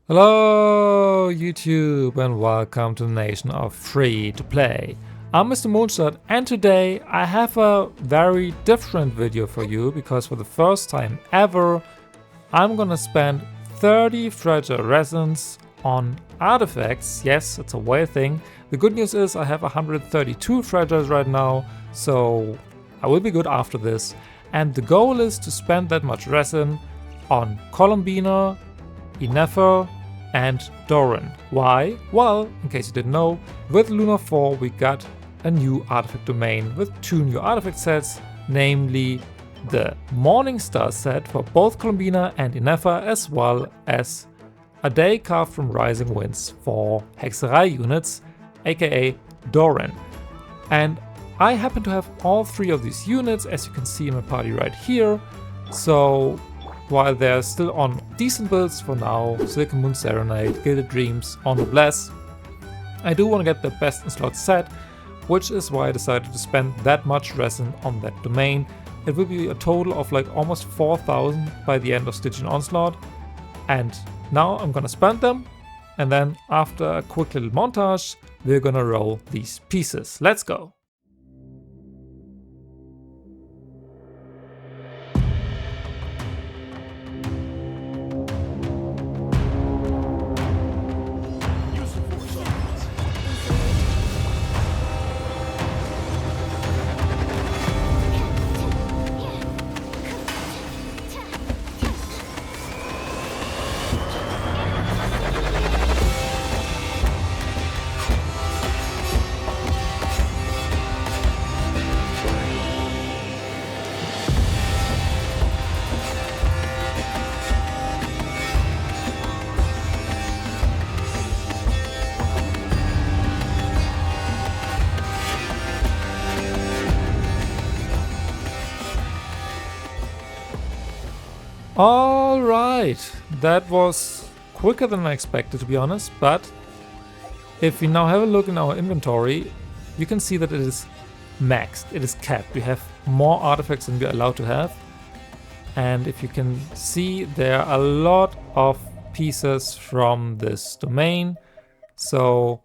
Hello YouTube and welcome to the nation of free to play. I'm Mr. Mondstadt and today I have a very different video for you because for the first time ever I'm gonna spend 30 Fragile Resins on artifacts. Yes, it's a whale thing. The good news is I have 132 Fragiles right now, so I will be good after this. And the goal is to spend that much resin on Columbina, Ineffa and Durin. Why? Well, in case you didn't know, with Lunar 4 we got a new artifact domain with 2 new artifact sets, namely the Morningstar set for both Columbina and Ineffa, as well as a day carved from Rising Winds for Hexerei units, aka Durin. And I happen to have all 3 of these units, as you can see in my party right here, so while they're still on decent builds for now, Silken Moon Serenade, Gilded Dreams, On the Bless, I do want to get the best in slot set, which is why I decided to spend that much resin on that domain. It will be a total of like almost 4,000 by the end of Stygian Onslaught, and now I'm gonna spend them, and then after a quick little montage, we're gonna roll these pieces. Let's go! Alright, that was quicker than I expected, to be honest, but if we now have a look in our inventory, you can see that it is maxed, it is capped. We have more artifacts than we are allowed to have, and if you can see, there are a lot of pieces from this domain. So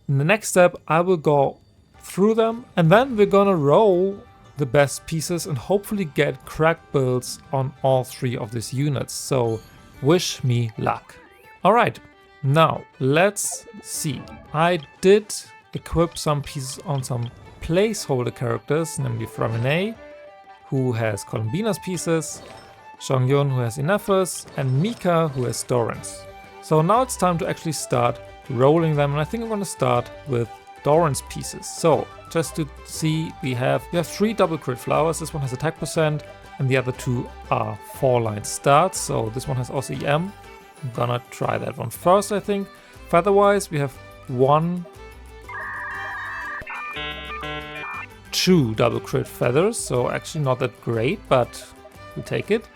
in the next step I will go through them, and then we're gonna roll the best pieces and hopefully get cracked builds on all 3 of these units. So wish me luck. Alright, now let's see. I did equip some pieces on some placeholder characters, namely Fragile, who has Columbina's pieces, Xiangyun, who has Ineffa's, and Mika, who has Durin's. So now it's time to actually start rolling them, and I think I'm gonna start with Durin's pieces. So just to see, we have 3 double crit flowers. This one has attack percent and the other 2 are 4-line starts. So this one has also EM. I'm gonna try that one first, I think. Feather-wise, we have 2 double crit feathers, so actually not that great, but we take it.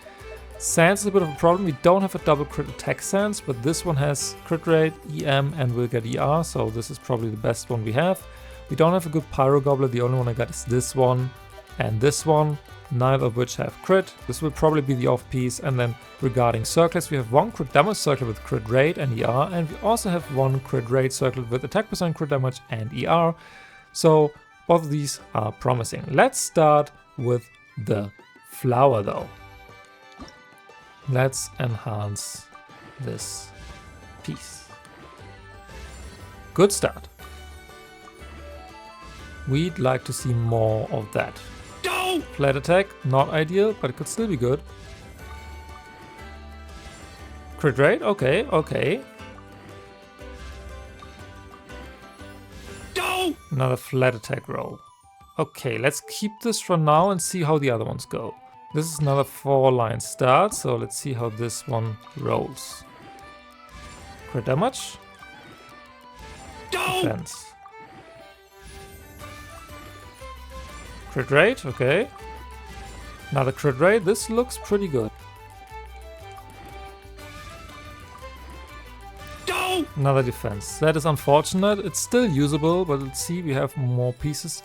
Sands is a bit of a problem. We don't have a double crit attack Sands, but this one has crit rate, EM, and will get ER, so this is probably the best one we have. We don't have a good Pyro Gobbler. The only one I got is this one and this one, neither of which have crit. This will probably be the off piece. And then regarding circlets, we have 1 crit damage circle with crit rate and ER, and we also have 1 crit rate circle with attack percent, crit damage, and ER. So both of these are promising. Let's start with the flower though. Let's enhance this piece. Good start. We'd like to see more of that. Go! Flat attack, not ideal, but it could still be good. Crit rate, okay, okay. Go! Another flat attack roll. Okay, let's keep this for now and see how the other ones go. This is another 4-line start, so let's see how this one rolls. Crit damage. Go! Defense. Crit rate, okay. Another crit rate, this looks pretty good. Go! Another defense. That is unfortunate, it's still usable, but let's see, we have more pieces.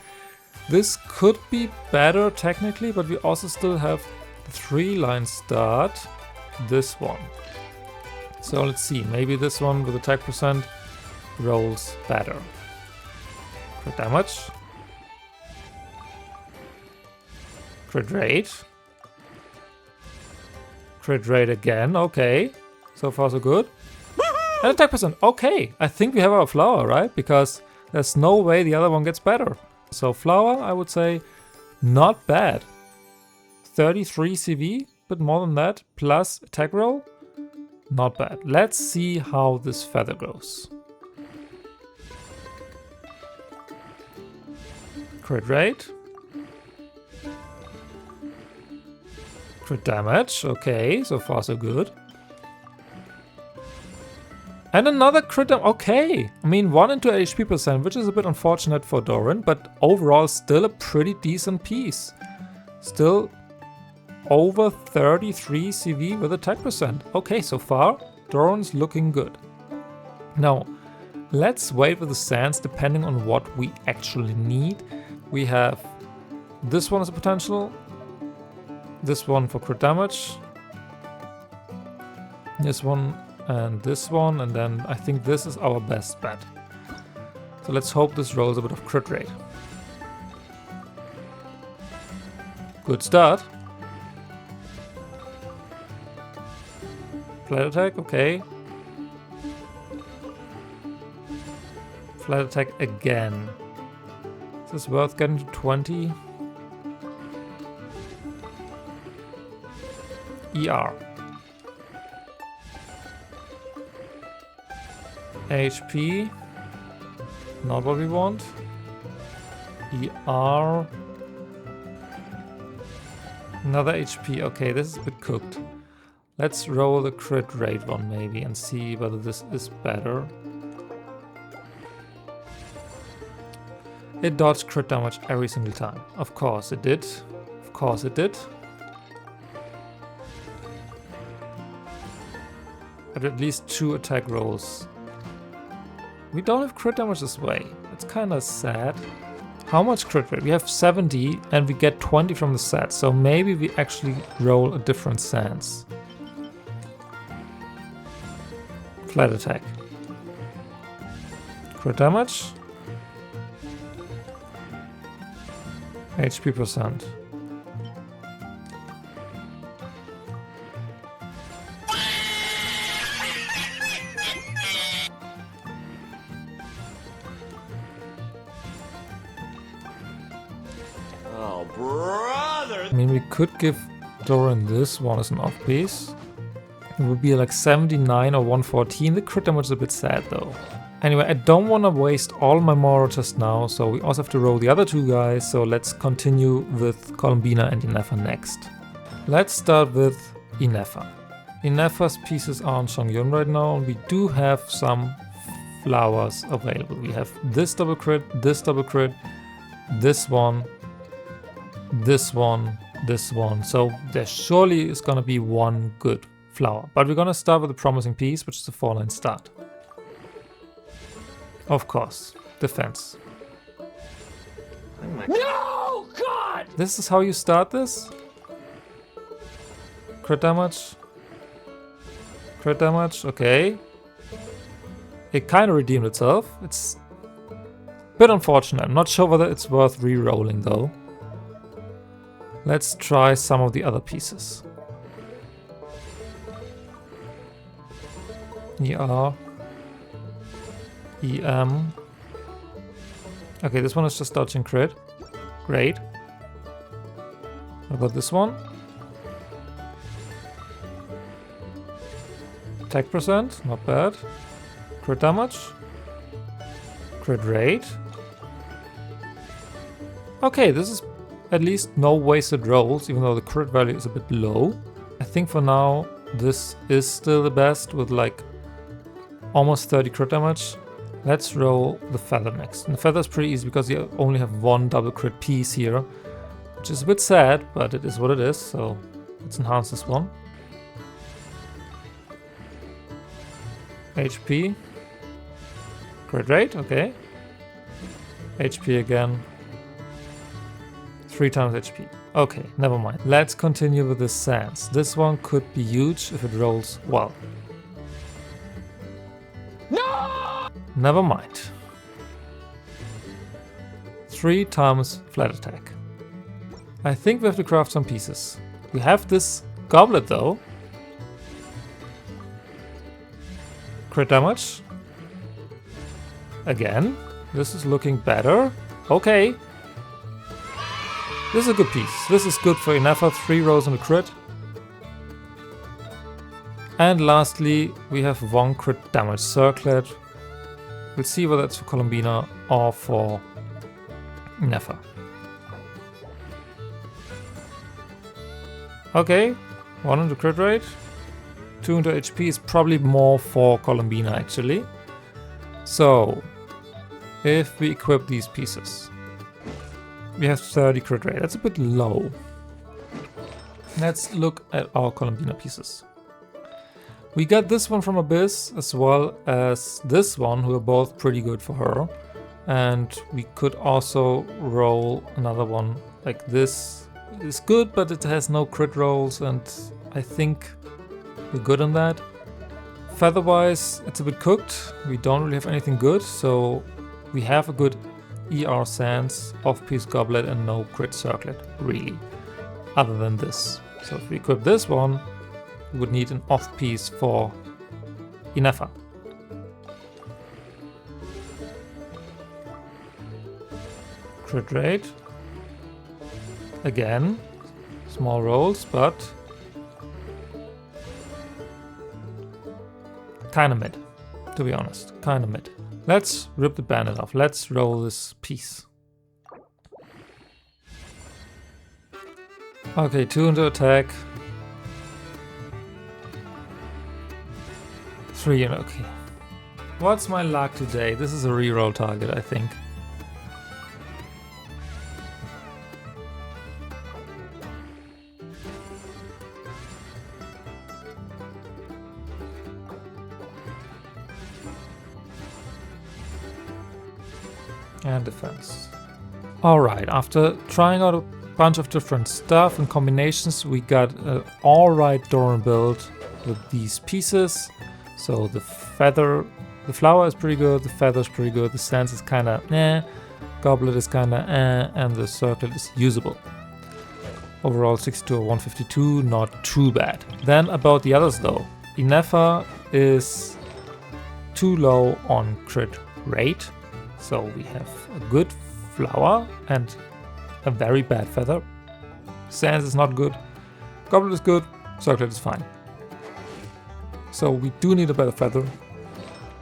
This could be better technically, but we also still have the 3-line start. This one. So let's see, maybe this one with attack percent rolls better. Crit damage. Crit rate. Crit rate again, okay. So far so good. And attack percent, okay. I think we have our flower, right? Because there's no way the other one gets better. So flower, I would say, not bad. 33 CV, but more than that, plus attack roll, not bad. Let's see how this feather goes. Crit rate. Crit damage, okay, so far so good. And another crit damage, okay. I mean 1 into HP percent, which is a bit unfortunate for Durin, but overall still a pretty decent piece. Still over 33 CV with attack percent. Okay, so far Durin's looking good. Now, let's wait with the sands depending on what we actually need. We have this one as a potential, this one for crit damage, this one, and then I think this is our best bet. So let's hope this rolls a bit of crit rate. Good start. Flat attack, okay. Flat attack again. Is this worth getting to 20? ER. HP. Not what we want. ER. Another HP. Okay, this is a bit cooked. Let's roll the crit rate one maybe and see whether this is better. It dodged crit damage every single time. Of course it did. Of course it did. At least 2 attack rolls. We don't have crit damage this way. It's kind of sad. How much crit rate? We have 70 and we get 20 from the set. So maybe we actually roll a different sans. Flat attack. Crit damage. HP percent. Oh, brother! I mean, we could give Durin this one as an off piece. It would be like 79 or 114. The crit damage is a bit sad though. Anyway, I don't want to waste all my Moro just now, so we also have to roll the other 2 guys, so let's continue with Columbina and Ineffa next. Let's start with Ineffa. Ineffa's pieces are on Shongyun right now, and we do have some flowers available. We have this double crit, this one, this one, so there surely is gonna be one good flower. But we're gonna start with a promising piece, which is a 4-line start. Of course, defense. No, God! This is how you start this? Crit damage. Crit damage, okay. It kind of redeemed itself. It's a bit unfortunate. I'm not sure whether it's worth re-rolling though. Let's try some of the other pieces. ER. EM. Okay, this one is just dodging crit. Great. What about this one? Attack percent, not bad. Crit damage. Crit rate. Okay, this is at least no wasted rolls, even though the crit value is a bit low. I think for now, this is still the best with like almost 30 crit damage. Let's roll the feather next. And the feather is pretty easy because you only have 1 double crit piece here, which is a bit sad, but it is what it is. So let's enhance this one. HP. Crit rate, okay. HP again. 3 times HP. Okay, never mind. Let's continue with the sans. This one could be huge if it rolls well. Never mind. 3 times flat attack. I think we have to craft some pieces. We have this goblet though. Crit damage. Again. This is looking better. Okay. This is a good piece. This is good for Ineffa. 3 rolls and a crit. And lastly, we have 1 crit damage circlet. We'll see whether it's for Columbina or for Ineffa. Okay, 1 into crit rate, 2 into HP is probably more for Columbina actually. So, if we equip these pieces, we have 30 crit rate. That's a bit low. Let's look at our Columbina pieces. We got this one from Abyss as well as this one, who are both pretty good for her. And we could also roll another one like this. It's good, but it has no crit rolls, and I think we're good on that. Feather-wise, it's a bit cooked. We don't really have anything good, so we have a good ER Sands, off-piece goblet, and no crit circlet, really, other than this. So if we equip this one, we would need an off-piece for Ineffa. Crit rate. Again, small rolls, but kinda mid, to be honest, kinda mid. Let's rip the bandit off. Let's roll this piece. Okay, 2 into attack. 3 and okay. What's my luck today? This is a reroll target, I think. And defense. Alright, after trying out a bunch of different stuff and combinations, we got an alright Durin build with these pieces. So the flower is pretty good, the feather is pretty good, the sands is kinda goblet is kinda and the circlet is usable. Overall 62 or 152, not too bad. Then about the others though. Ineffa is too low on crit rate. So we have a good flower and a very bad feather. Sands is not good. Goblet is good. Circlet is fine. So we do need a better feather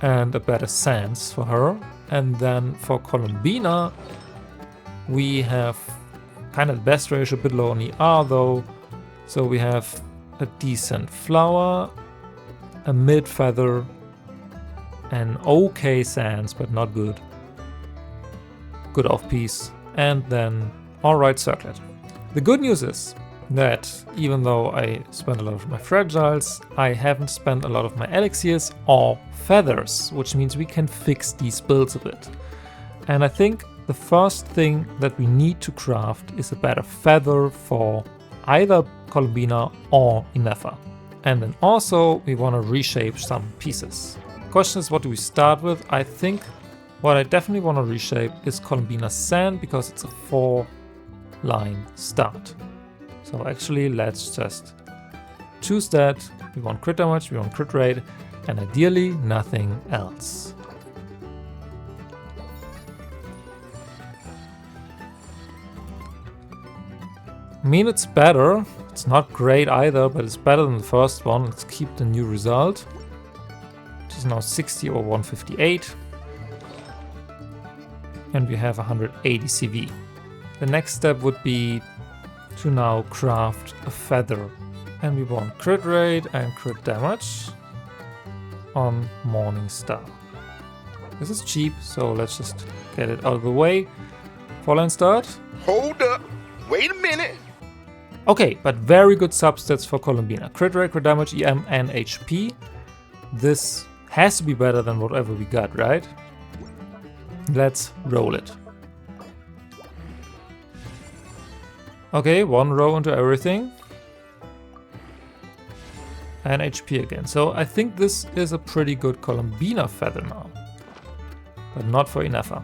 and a better sands for her. And then for Columbina, we have kind of the best ratio, a bit low on ER though. So we have a decent flower, a mid feather, an okay sands, but not good. Good off-piece, and then alright circlet. The good news is that even though I spent a lot of my fragiles, I haven't spent a lot of my elixirs or feathers, which means we can fix these builds a bit. And I think the first thing that we need to craft is a better feather for either Columbina or Ineffa. And then also we want to reshape some pieces. Question is, what do we start with? I think what I definitely want to reshape is Columbina's sand, because it's a 4-line start. So actually let's just choose that. We want crit damage, we want crit rate, and ideally nothing else. I mean, it's better. It's not great either, but it's better than the first one. Let's keep the new result, which is now 60 or 158. And we have 180 CV. The next step would be to now craft a feather. And we want crit rate and crit damage on Morningstar. This is cheap, so let's just get it out of the way. 4-line start. Hold up. Wait a minute. Okay, but very good substats for Columbina. Crit rate, crit damage, EM, and HP. This has to be better than whatever we got, right? Let's roll it. Okay, 1 row into everything. and HP again. So I think this is a pretty good Columbina feather now. But not for Ineffa.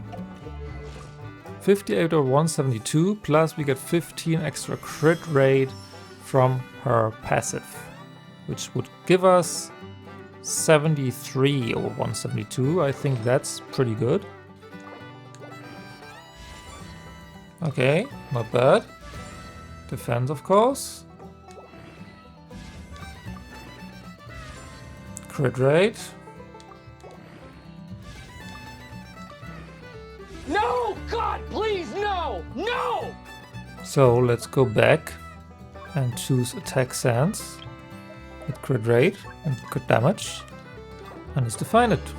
58 or 172, plus we get 15 extra crit rate from her passive, which would give us 73 or 172. I think that's pretty good. Okay, not bad. Defense, of course. Crit rate. No! God, please, no! No! So let's go back and choose attack sense with crit rate and crit damage. And let's define it.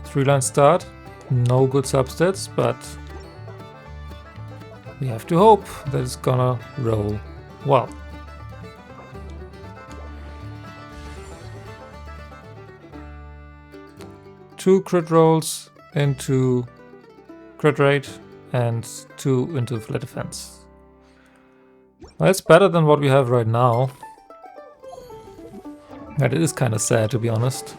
3-line start. No good substats, but we have to hope that it's gonna roll well. Two crit rolls into crit rate and 2 into flat defense. Well, that's better than what we have right now. But it is kind of sad, to be honest.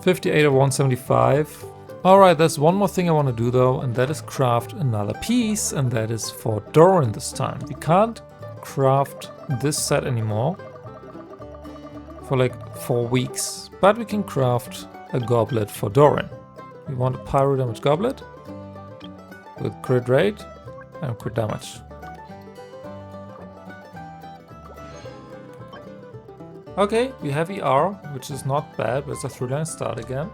58 or 175. Alright, there's one more thing I want to do though, and that is craft another piece, and that is for Durin this time. We can't craft this set anymore for like 4 weeks, but we can craft a goblet for Durin. We want a pyro damage goblet with crit rate and crit damage. Okay, we have ER, which is not bad, but it's a 3-line start again.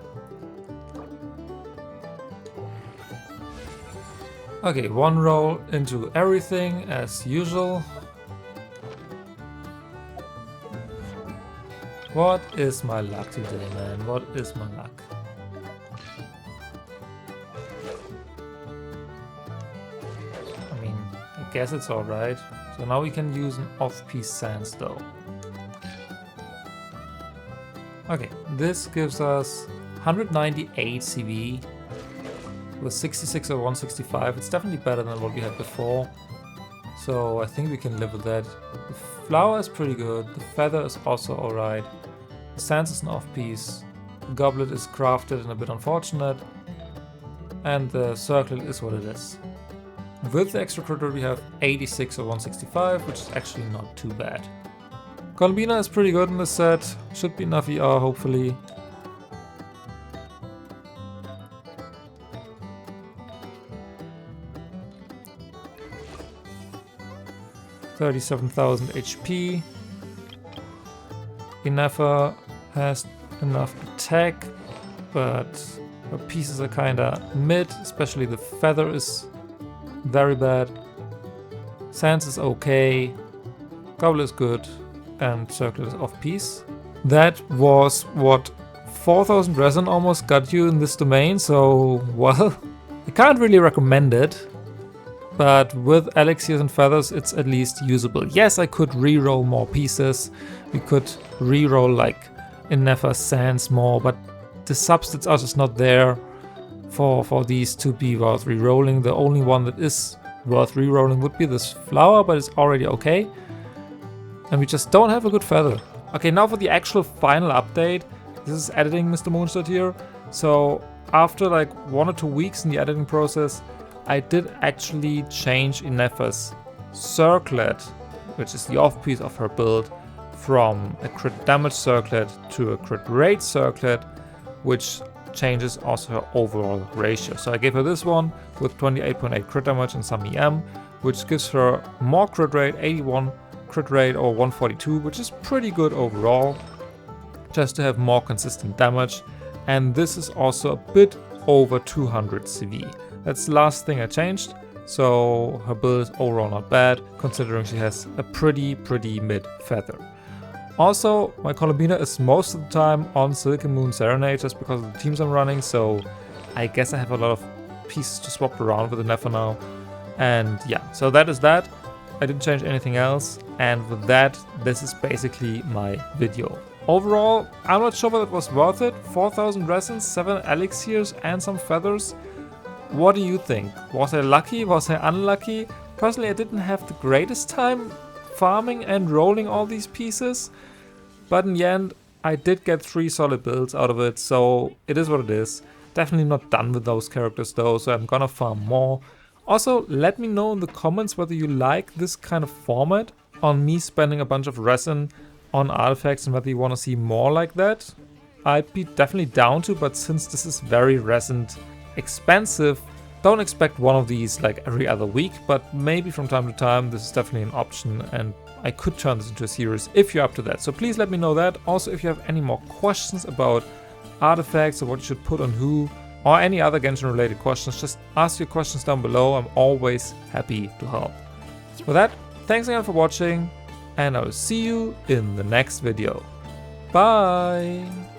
Okay, one roll into everything as usual. What is my luck today, man? What is my luck? I mean, I guess it's alright. So now we can use an off-piece sans though. Okay, this gives us 198 CV with 66 or 165. It's definitely better than what we had before. So I think we can live with that. The flower is pretty good. The feather is also alright. The sans is an off-piece. The goblet is crafted and a bit unfortunate. And the circlet is what it is. With the extra crit we have 86 or 165, which is actually not too bad. Columbina is pretty good in this set. Should be enough ER, hopefully. $37,000 HP. Ineffa has enough attack, but her pieces are kinda mid, especially the feather is very bad. Sans is okay. Goblet is good. And circle is off piece. That was what 4,000 resin almost got you in this domain, so well, I can't really recommend it. But with elixirs and feathers, it's at least usable. Yes, I could re-roll more pieces. We could re-roll like Ineffa sans more, but the substance are just not there for these to be worth re-rolling. The only one that is worth re-rolling would be this flower, but it's already okay. And we just don't have a good feather. Okay, now for the actual final update. This is editing Mr. Mondstadt here. So after like 1 or 2 weeks in the editing process, I did actually change Ineffa's circlet, which is the off-piece of her build, from a crit damage circlet to a crit rate circlet, which changes also her overall ratio. So I gave her this one with 28.8 crit damage and some EM, which gives her more crit rate, 81 crit rate or 142, which is pretty good overall, just to have more consistent damage. And this is also a bit over 200 CV. That's the last thing I changed, so her build is overall not bad, considering she has a pretty mid feather. Also, my Columbina is most of the time on Silken Moon Serenade just because of the teams I'm running, so I guess I have a lot of pieces to swap around with Ineffa now. And yeah, so that is that. I didn't change anything else, and with that, this is basically my video. Overall, I'm not sure whether it was worth it. 4,000 resins, 7 elixirs and some feathers. What do you think? Was I lucky? Was I unlucky? Personally, I didn't have the greatest time farming and rolling all these pieces, but in the end, I did get 3 solid builds out of it, so it is what it is. Definitely not done with those characters though, so I'm gonna farm more. Also, let me know in the comments whether you like this kind of format on me spending a bunch of resin on artifacts and whether you want to see more like that. I'd be definitely down to, but since this is very resin expensive, don't expect one of these like every other week, but maybe from time to time this is definitely an option and I could turn this into a series if you're up to that. So please let me know that. Also, if you have any more questions about artifacts or what you should put on who, or any other Genshin related questions, just ask your questions down below. I'm always happy to help. With that, thanks again for watching and I will see you in the next video. Bye!